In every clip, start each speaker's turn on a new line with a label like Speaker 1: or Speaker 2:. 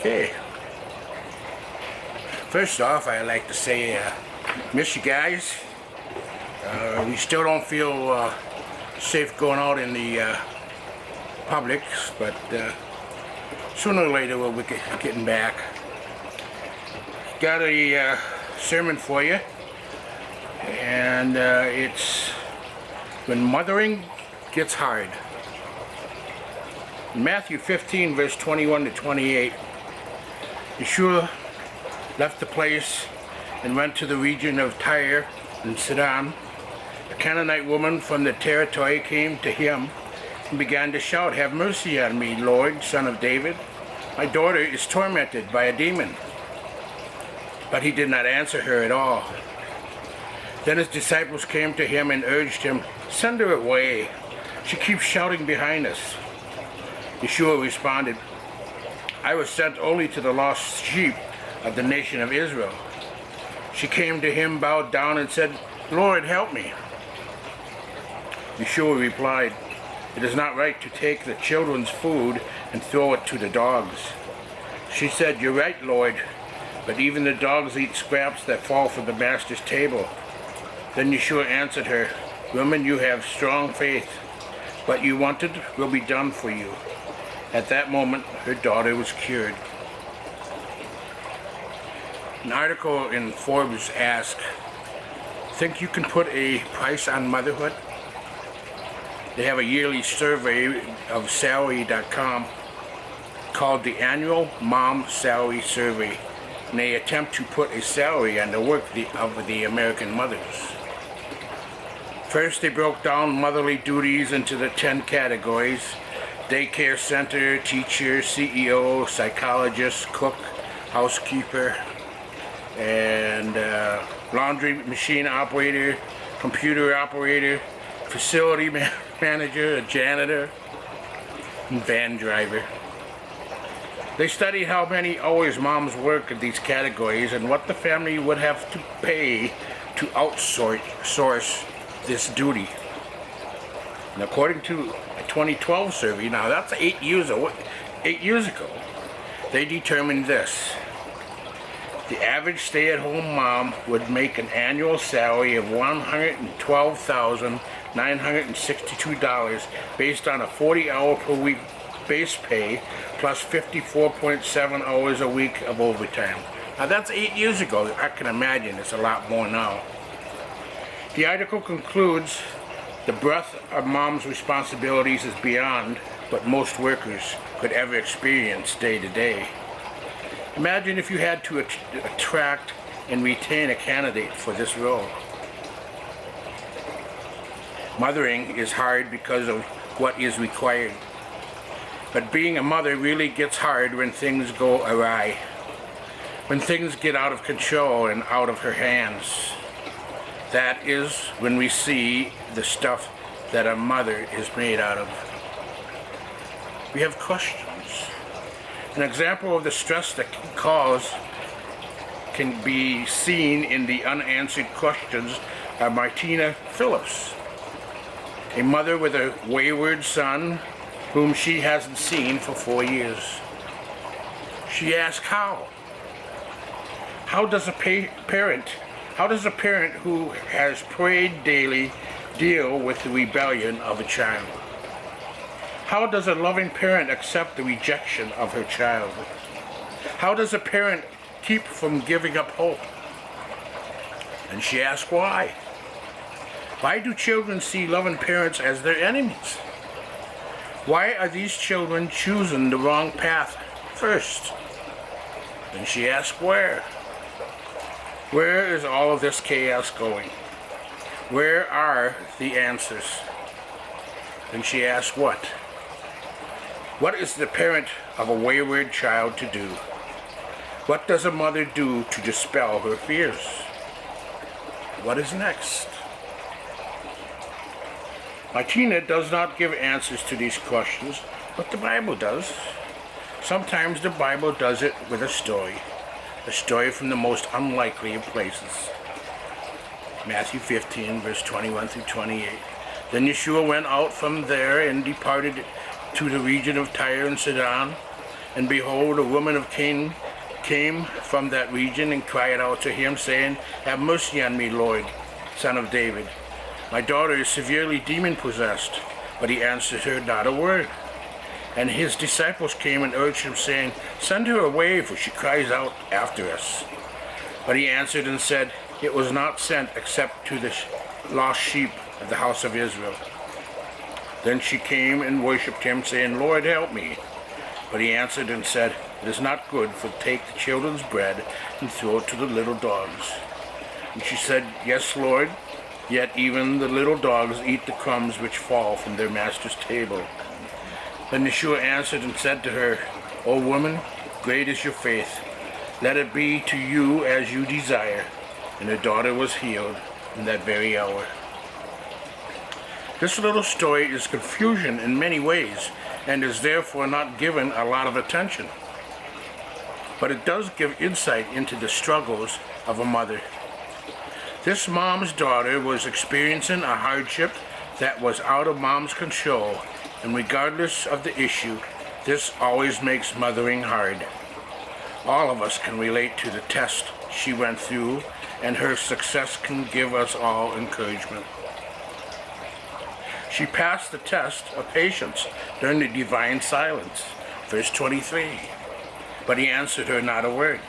Speaker 1: Okay. First off, I'd like to say, miss you guys. We still don't feel safe going out in the public, but sooner or later we'll be getting back. Got a sermon for you, and it's when mothering gets hard. In Matthew 15, verse 21 to 28, Yeshua left the place and went to the region of Tyre and Sidon. A Canaanite woman from the territory came to him and began to shout, "Have mercy on me, Lord, Son of David. My daughter is tormented by a demon." But he did not answer her at all. Then his disciples came to him and urged him, "Send her away. She keeps shouting behind us." Yeshua responded, "I was sent only to the lost sheep of the nation of Israel." She came to him, bowed down, and said, "Lord, help me." Yeshua replied, "It is not right to take the children's food and throw it to the dogs." She said, "You're right, Lord, but even the dogs eat scraps that fall from the master's table." Then Yeshua answered her, "Woman, you have strong faith. What you wanted will be done for you." At that moment, her daughter was cured. An article in Forbes asked, "Think you can put a price on motherhood?" They have a yearly survey of Salary.com called the Annual Mom Salary Survey, and they attempt to put a salary on the work of the American mothers. First, they broke down motherly duties into the 10 categories: daycare center, teacher, CEO, psychologist, cook, housekeeper, and laundry machine operator, computer operator, facility manager, a janitor, and van driver. They studied how many hours moms work in these categories and what the family would have to pay to outsource this duty. And according to a 2012 survey, now that's 8 years ago, they determined this: the average stay-at-home mom would make an annual salary of $112,962 based on a 40-hour per week base pay plus 54.7 hours a week of overtime. Now that's 8 years ago. I can imagine it's a lot more now. The article concludes, the breadth of mom's responsibilities is beyond what most workers could ever experience day to day. Imagine if you had to attract and retain a candidate for this role. Mothering is hard because of what is required. But being a mother really gets hard when things go awry, when things get out of control and out of her hands. That is when we see the stuff that a mother is made out of. We have questions. An example of the stress that can cause can be seen in the unanswered questions of Martina Phillips, a mother with a wayward son whom she hasn't seen for 4 years. She asks how. How does a parent who has prayed daily deal with the rebellion of a child? How does a loving parent accept the rejection of her child? How does a parent keep from giving up hope? And she asks why. Why do children see loving parents as their enemies? Why are these children choosing the wrong path first? And she asks where. Where is all of this chaos going? Where are the answers? And she asks what? What is the parent of a wayward child to do? What does a mother do to dispel her fears? What is next? Martina does not give answers to these questions, but the Bible does. Sometimes the Bible does it with a story from the most unlikely of places. Matthew 15, verse 21 through 28. Then Yeshua went out from there and departed to the region of Tyre and Sidon. And behold, a woman of Canaan came from that region and cried out to him, saying, Have mercy on me, Lord, son of David. My daughter is severely demon-possessed. But he answered her not a word. And his disciples came and urged him, saying, Send her away, for she cries out after us. But he answered and said, It was not sent except to the lost sheep of the house of Israel. Then she came and worshipped him, saying, Lord, help me. But he answered and said, It is not good to take the children's bread and throw it to the little dogs. And she said, Yes, Lord, yet even the little dogs eat the crumbs which fall from their master's table. Then Yeshua answered and said to her, O woman, great is your faith. Let it be to you as you desire. And her daughter was healed in that very hour. This little story is confusion in many ways and is therefore not given a lot of attention. But it does give insight into the struggles of a mother. This mom's daughter was experiencing a hardship that was out of mom's control, and regardless of the issue, this always makes mothering hard. All of us can relate to the test she went through, and her success can give us all encouragement. She passed the test of patience during the divine silence, verse 23. But he answered her not a word.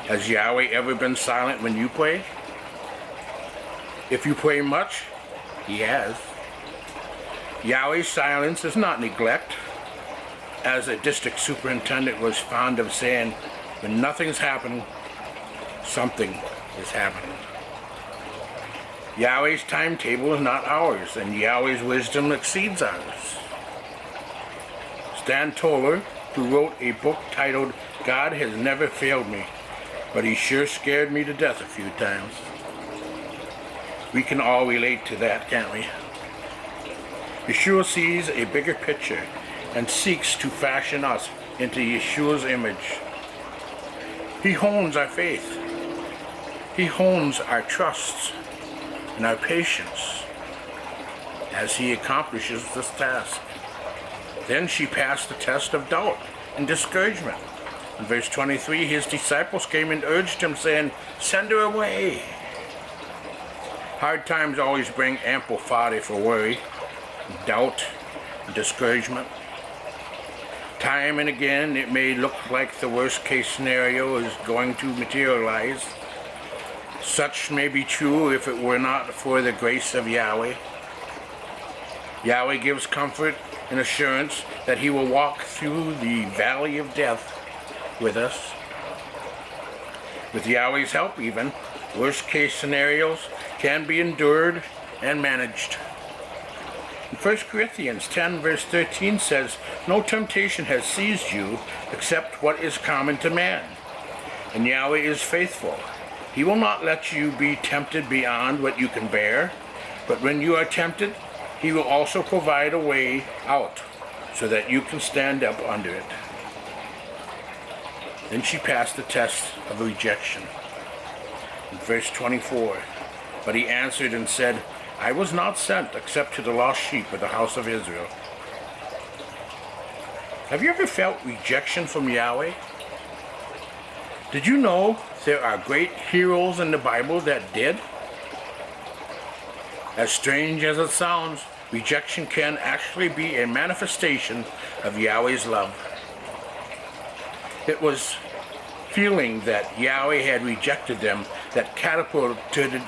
Speaker 1: Has Yahweh ever been silent when you pray? If you pray much, he has. Yahweh's silence is not neglect. As a district superintendent was fond of saying, when nothing's happening, something is happening. Yahweh's timetable is not ours, and Yahweh's wisdom exceeds ours. Stan Toller, who wrote a book titled God Has Never Failed Me, but He Sure Scared Me to Death a few times. We can all relate to that, can't we? Yeshua sees a bigger picture and seeks to fashion us into Yeshua's image. He hones our faith. He hones our trusts and our patience as he accomplishes this task. Then she passed the test of doubt and discouragement. In verse 23, his disciples came and urged him, saying, Send her away. Hard times always bring ample fodder for worry, doubt, and discouragement. Time and again, it may look like the worst case scenario is going to materialize. Such may be true if it were not for the grace of Yahweh. Yahweh gives comfort and assurance that he will walk through the valley of death with us. With Yahweh's help even, worst case scenarios can be endured and managed. In 1 Corinthians 10 verse 13 says, No temptation has seized you except what is common to man. And Yahweh is faithful. He will not let you be tempted beyond what you can bear, but when you are tempted, he will also provide a way out so that you can stand up under it. Then she passed the test of rejection. In verse 24, but he answered and said, I was not sent except to the lost sheep of the house of Israel. Have you ever felt rejection from Yahweh? Did you know there are great heroes in the Bible that did? As strange as it sounds, rejection can actually be a manifestation of Yahweh's love. It was feeling that Yahweh had rejected them that catapulted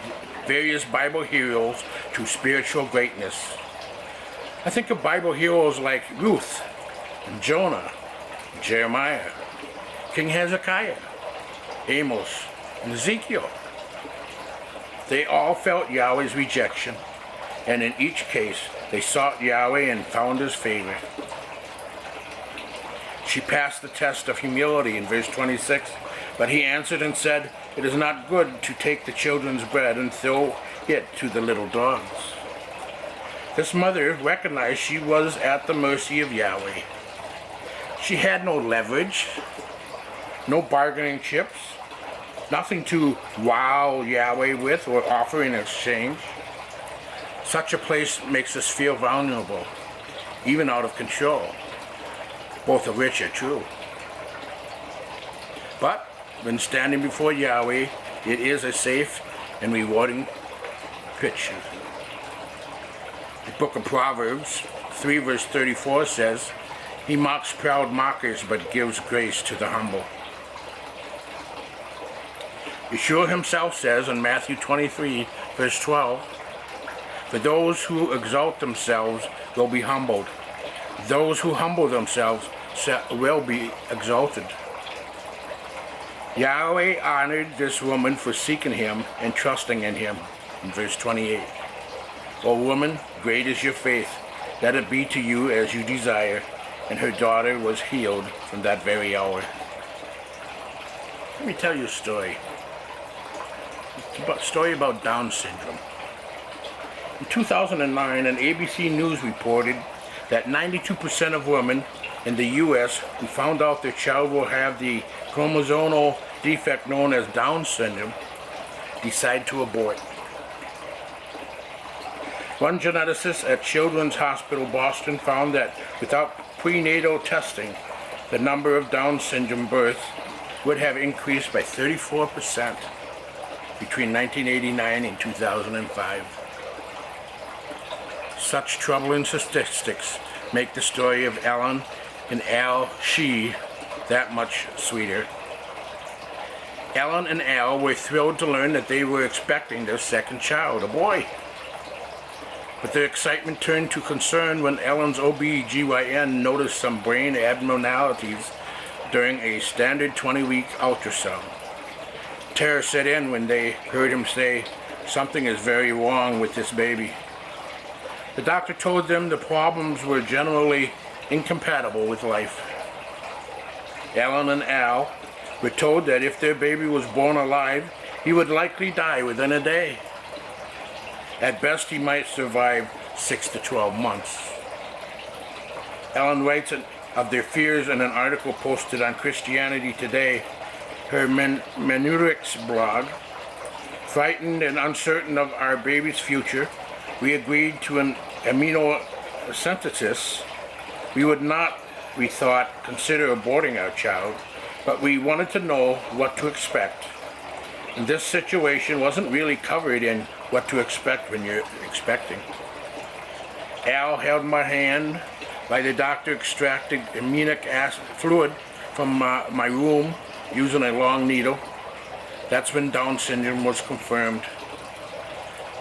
Speaker 1: various Bible heroes to spiritual greatness. I think of Bible heroes like Ruth, and Jonah, Jeremiah, King Hezekiah, Amos, and Ezekiel. They all felt Yahweh's rejection, and in each case they sought Yahweh and found his favor. She passed the test of humility in verse 26, but he answered and said, It is not good to take the children's bread and throw it to the little dogs. This mother recognized she was at the mercy of Yahweh. She had no leverage, no bargaining chips, nothing to wow Yahweh with or offer in exchange. Such a place makes us feel vulnerable, even out of control. both of which are true. But when standing before Yahweh, it is a safe and rewarding picture. The book of Proverbs 3 verse 34 says, "He mocks proud mockers but gives grace to the humble." Yeshua himself says in Matthew 23 verse 12, "For those who exalt themselves will be humbled. Those who humble themselves will be exalted." Yahweh honored this woman for seeking him and trusting in him in verse 28. "O woman, great is your faith. Let it be to you as you desire." And her daughter was healed from that very hour. Let me tell you a story. It's a story about Down syndrome. In 2009, an ABC News reported that 92% of women in the U.S. who found out their child will have the chromosomal defect known as Down syndrome decide to abort. One geneticist at Children's Hospital Boston found that without prenatal testing, the number of Down syndrome births would have increased by 34% between 1989 and 2005. Such troubling statistics make the story of Ellen and Al Shee that much sweeter. Ellen and Al were thrilled to learn that they were expecting their second child, a boy. But their excitement turned to concern when Ellen's OB/GYN noticed some brain abnormalities during a standard 20-week ultrasound. Terror set in when they heard him say, "Something is very wrong with this baby." The doctor told them the problems were generally incompatible with life. Ellen and Al were told that if their baby was born alive, he would likely die within a day. At best, he might survive 6 to 12 months. Ellen writes of their fears in an article posted on Christianity Today, her Menurix blog. "Frightened and uncertain of our baby's future, we agreed to an amniocentesis. We would not, we thought, consider aborting our child, but we wanted to know what to expect. And this situation wasn't really covered in what to expect when you're expecting." Al held my hand while the doctor extracted amniotic acid fluid from my room using a long needle. That's when Down syndrome was confirmed.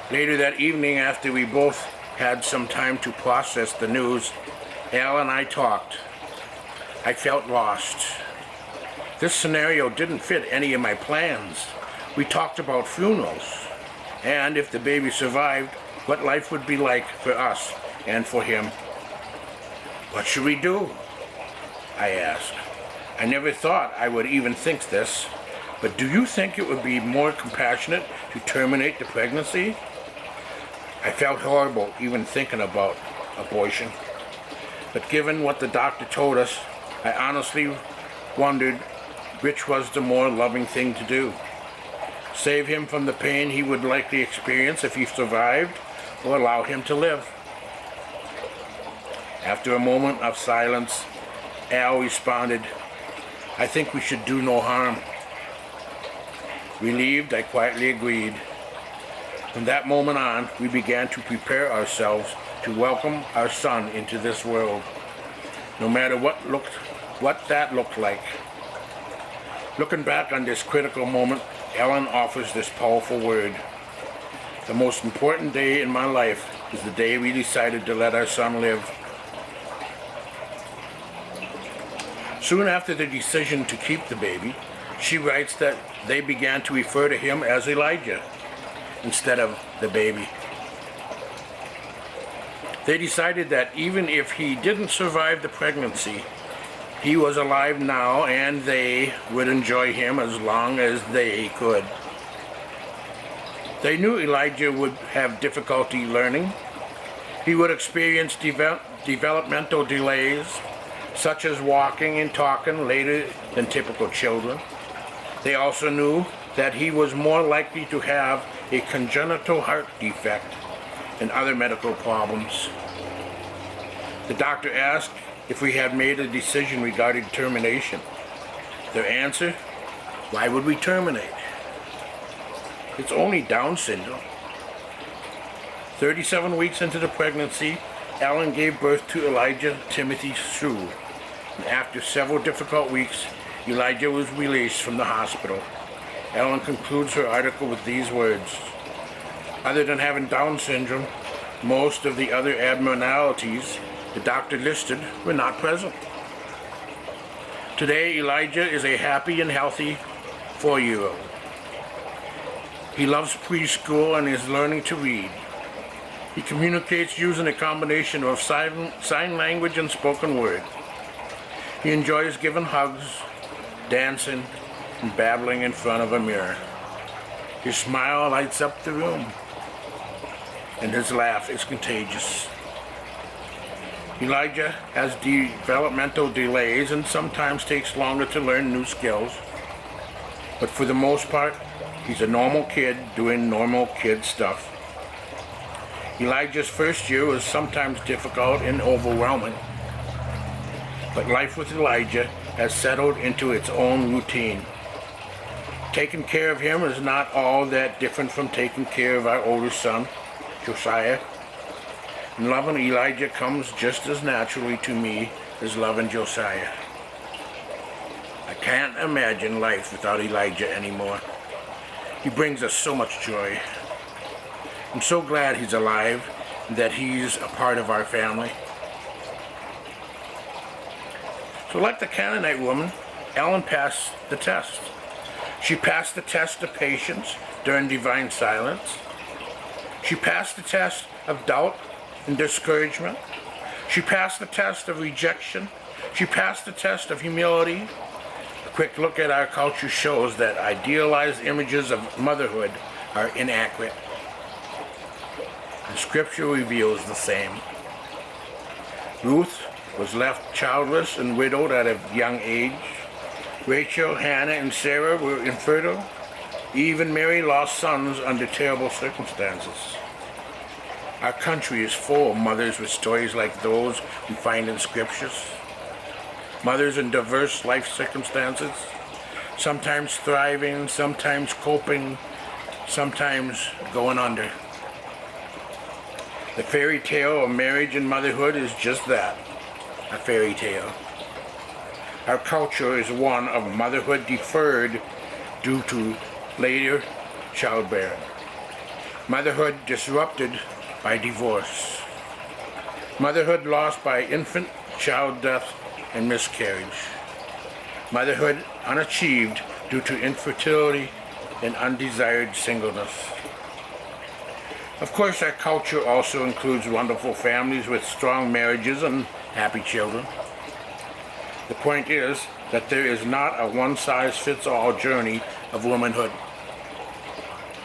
Speaker 1: Later that evening, after we both had some time to process the news, Al and I talked. I felt lost. This scenario didn't fit any of my plans. We talked about funerals, and if the baby survived, what life would be like for us and for him. "What should we do?" I asked. "I never thought I would even think this, but do you think it would be more compassionate to terminate the pregnancy?" I felt horrible even thinking about abortion, but given what the doctor told us, I honestly wondered which was the more loving thing to do. Save him from the pain he would likely experience if he survived, or allow him to live. After a moment of silence, Al responded, "I think we should do no harm." Relieved, I quietly agreed. From that moment on, we began to prepare ourselves to welcome our son into this world, no matter what that looked like. Looking back on this critical moment, Ellen offers this powerful word: "The most important day in my life is the day we decided to let our son live." Soon after the decision to keep the baby, she writes that they began to refer to him as Elijah instead of the baby. They decided that even if he didn't survive the pregnancy, he was alive now and they would enjoy him as long as they could. They knew Elijah would have difficulty learning. He would experience developmental delays, such as walking and talking later than typical children. They also knew that he was more likely to have a congenital heart defect and other medical problems. The doctor asked if we had made a decision regarding termination. Their answer, why would we terminate? It's only Down syndrome. 37 weeks into the pregnancy, Ellen gave birth to Elijah Timothy Sue. And after several difficult weeks, Elijah was released from the hospital. Ellen concludes her article with these words: other than having Down syndrome, most of the other abnormalities the doctor listed were not present. Today, Elijah is a happy and healthy 4-year-old. He loves preschool and is learning to read. He communicates using a combination of sign language and spoken word. He enjoys giving hugs, dancing, and babbling in front of a mirror. His smile lights up the room, and his laugh is contagious. Elijah has developmental delays and sometimes takes longer to learn new skills, but for the most part, he's a normal kid doing normal kid stuff. Elijah's first year was sometimes difficult and overwhelming, but life with Elijah has settled into its own routine. Taking care of him is not all that different from taking care of our older son, Josiah. And loving Elijah comes just as naturally to me as loving Josiah. I can't imagine life without Elijah anymore. He brings us so much joy. I'm so glad he's alive and that he's a part of our family. So like the Canaanite woman, Ellen passed the test. She passed the test of patience during divine silence. She passed the test of doubt and discouragement. She passed the test of rejection. She passed the test of humility. A quick look at our culture shows that idealized images of motherhood are inaccurate. And Scripture reveals the same. Ruth was left childless and widowed at a young age. Rachel, Hannah, and Sarah were infertile. Eve and Mary lost sons under terrible circumstances. Our country is full of mothers with stories like those we find in scriptures. Mothers in diverse life circumstances, sometimes thriving, sometimes coping, sometimes going under. The fairy tale of marriage and motherhood is just that, a fairy tale. Our culture is one of motherhood deferred due to later childbearing. Motherhood disrupted by divorce. Motherhood lost by infant, child death, and miscarriage. Motherhood unachieved due to infertility and undesired singleness. Of course, our culture also includes wonderful families with strong marriages and happy children. The point is that there is not a one-size-fits-all journey of womanhood.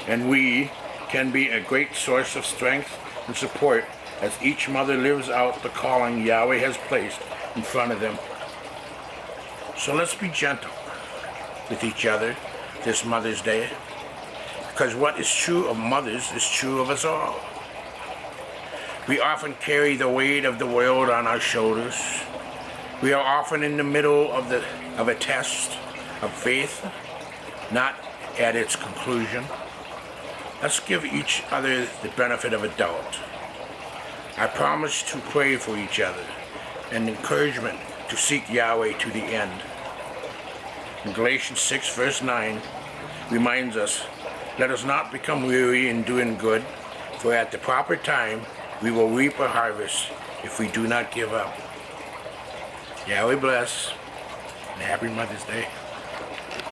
Speaker 1: And we can be a great source of strength and support as each mother lives out the calling Yahweh has placed in front of them. So let's be gentle with each other this Mother's Day, because what is true of mothers is true of us all. We often carry the weight of the world on our shoulders. We are often in the middle of a test of faith, not at its conclusion. Let's give each other the benefit of a doubt. I promise to pray for each other and encouragement to seek Yahweh to the end. In Galatians 6 verse 9 reminds us, let us not become weary in doing good, for at the proper time we will reap a harvest if we do not give up. Yahweh bless, and happy Mother's Day.